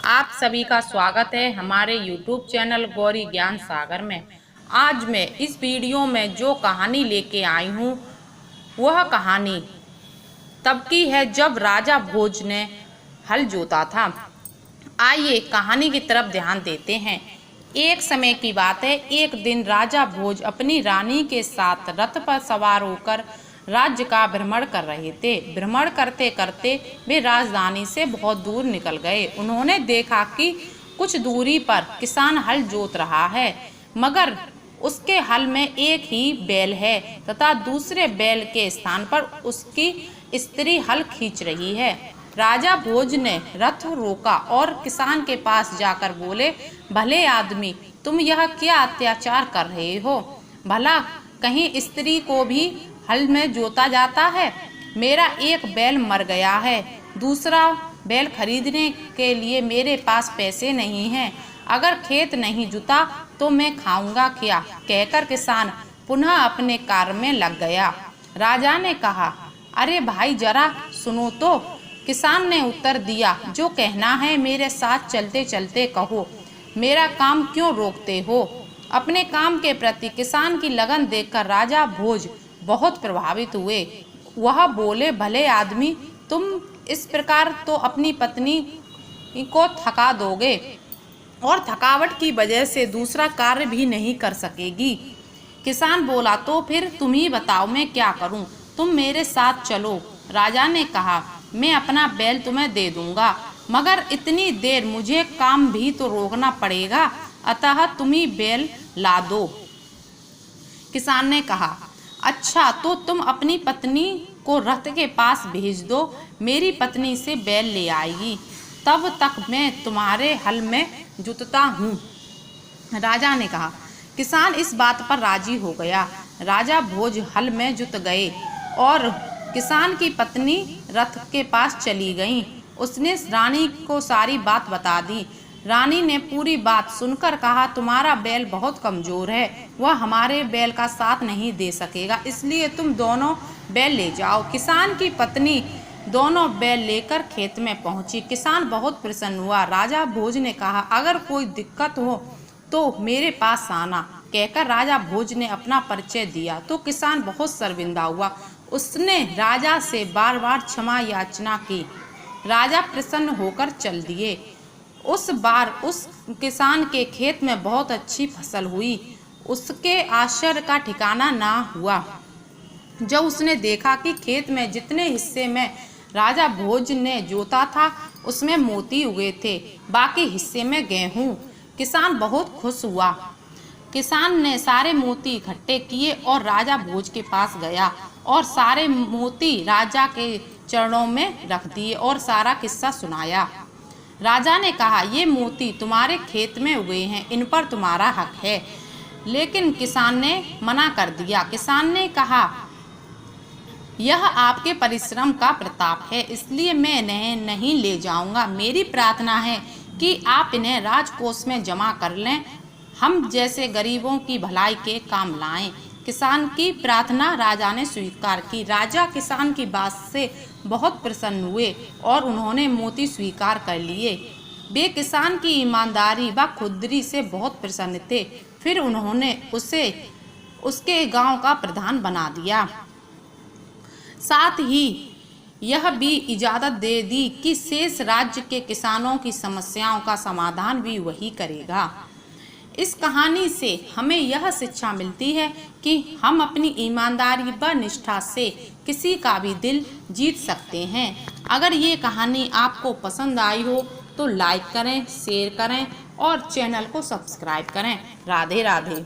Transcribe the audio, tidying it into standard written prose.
आप सभी का स्वागत है हमारे YouTube चैनल गौरी ज्ञान सागर में। आज मैं इस वीडियो में जो कहानी लेके आई हूँ वह कहानी तब की है जब राजा भोज ने हल जोता था। आइए कहानी की तरफ ध्यान देते हैं। एक समय की बात है, एक दिन राजा भोज अपनी रानी के साथ रथ पर सवार होकर राज्य का भ्रमण कर रहे थे। भ्रमण करते करते वे राजधानी से बहुत दूर निकल गए। उन्होंने देखा कि कुछ दूरी पर किसान हल जोत रहा है, मगर उसके हल में एक ही बैल है तथा दूसरे बैल के स्थान पर उसकी स्त्री हल खींच रही है। राजा भोज ने रथ रोका और किसान के पास जाकर बोले, भले आदमी, तुम यह क्या अत्याचार कर रहे हो? भला कहीं स्त्री को भी हल में जोता जाता है? मेरा एक बैल मर गया है, दूसरा बैल खरीदने के लिए मेरे पास पैसे नहीं हैं। अगर खेत नहीं जुता तो मैं खाऊंगा क्या? कहकर किसान पुनः अपने कार्य में लग गया। राजा ने कहा, अरे भाई जरा सुनो तो। किसान ने उत्तर दिया, जो कहना है मेरे साथ चलते चलते कहो, मेरा काम क्यों रोकते हो? अपने काम के प्रति किसान की लगन देखकर राजा भोज बहुत प्रभावित हुए। वह बोले, भले आदमी, तुम इस प्रकार तो अपनी पत्नी को थका दोगे और थकावट की वजह से दूसरा कार्य भी नहीं कर सकेगी। किसान बोला, तो फिर तुम ही बताओ मैं क्या करूं? तुम मेरे साथ चलो। राजा ने कहा, मैं अपना बैल तुम्हें दे दूंगा, मगर इतनी देर मुझे काम भी तो रोकना पड़ेगा, अतः तुम ही बैल ला दो। किसान ने कहा, अच्छा तो तुम अपनी पत्नी को रथ के पास भेज दो, मेरी पत्नी से बैल ले आएगी, तब तक मैं तुम्हारे हल में जुतता हूँ। राजा ने कहा। किसान इस बात पर राजी हो गया। राजा भोज हल में जुत गए और किसान की पत्नी रथ के पास चली गई। उसने रानी को सारी बात बता दी। रानी ने पूरी बात सुनकर कहा, तुम्हारा बैल बहुत कमजोर है, वह हमारे बैल का साथ नहीं दे सकेगा, इसलिए तुम दोनों बैल ले जाओ। किसान की पत्नी दोनों बैल लेकर खेत में पहुंची। किसान बहुत प्रसन्न हुआ। राजा भोज ने कहा, अगर कोई दिक्कत हो तो मेरे पास आना। कहकर राजा भोज ने अपना परिचय दिया तो किसान बहुत शर्मिंदा हुआ। उसने राजा से बार बार क्षमा याचना की। राजा प्रसन्न होकर चल दिए। उस बार उस किसान के खेत में बहुत अच्छी फसल हुई। उसके आश्चर्य का ठिकाना ना हुआ जब उसने देखा कि खेत में जितने हिस्से में राजा भोज ने जोता था उसमें मोती उगे थे, बाकी हिस्से में गेहूं। किसान बहुत खुश हुआ। किसान ने सारे मोती इकट्ठे किए और राजा भोज के पास गया और सारे मोती राजा के चरणों में रख दिए और सारा किस्सा सुनाया। राजा ने कहा, ये मोती तुम्हारे खेत में उगे हैं, इन पर तुम्हारा हक है। लेकिन किसान ने मना कर दिया। किसान ने कहा, यह आपके परिश्रम का प्रताप है, इसलिए मैं इन्हें नहीं ले जाऊंगा। मेरी प्रार्थना है कि आप इन्हें राजकोष में जमा कर लें, हम जैसे गरीबों की भलाई के काम लाएं। किसान की प्रार्थना राजा ने स्वीकार की। राजा किसान की बात से बहुत प्रसन्न हुए और उन्होंने मोती स्वीकार कर लिए। वे किसान की ईमानदारी व खुदरी से बहुत प्रसन्न थे। फिर उन्होंने उसे उसके गांव का प्रधान बना दिया। साथ ही यह भी इजाज़त दे दी कि शेष राज्य के किसानों की समस्याओं का समाधान भी वही करेगा। इस कहानी से हमें यह शिक्षा मिलती है कि हम अपनी ईमानदारी व निष्ठा से किसी का भी दिल जीत सकते हैं। अगर ये कहानी आपको पसंद आई हो तो लाइक करें, शेयर करें और चैनल को सब्सक्राइब करें। राधे राधे।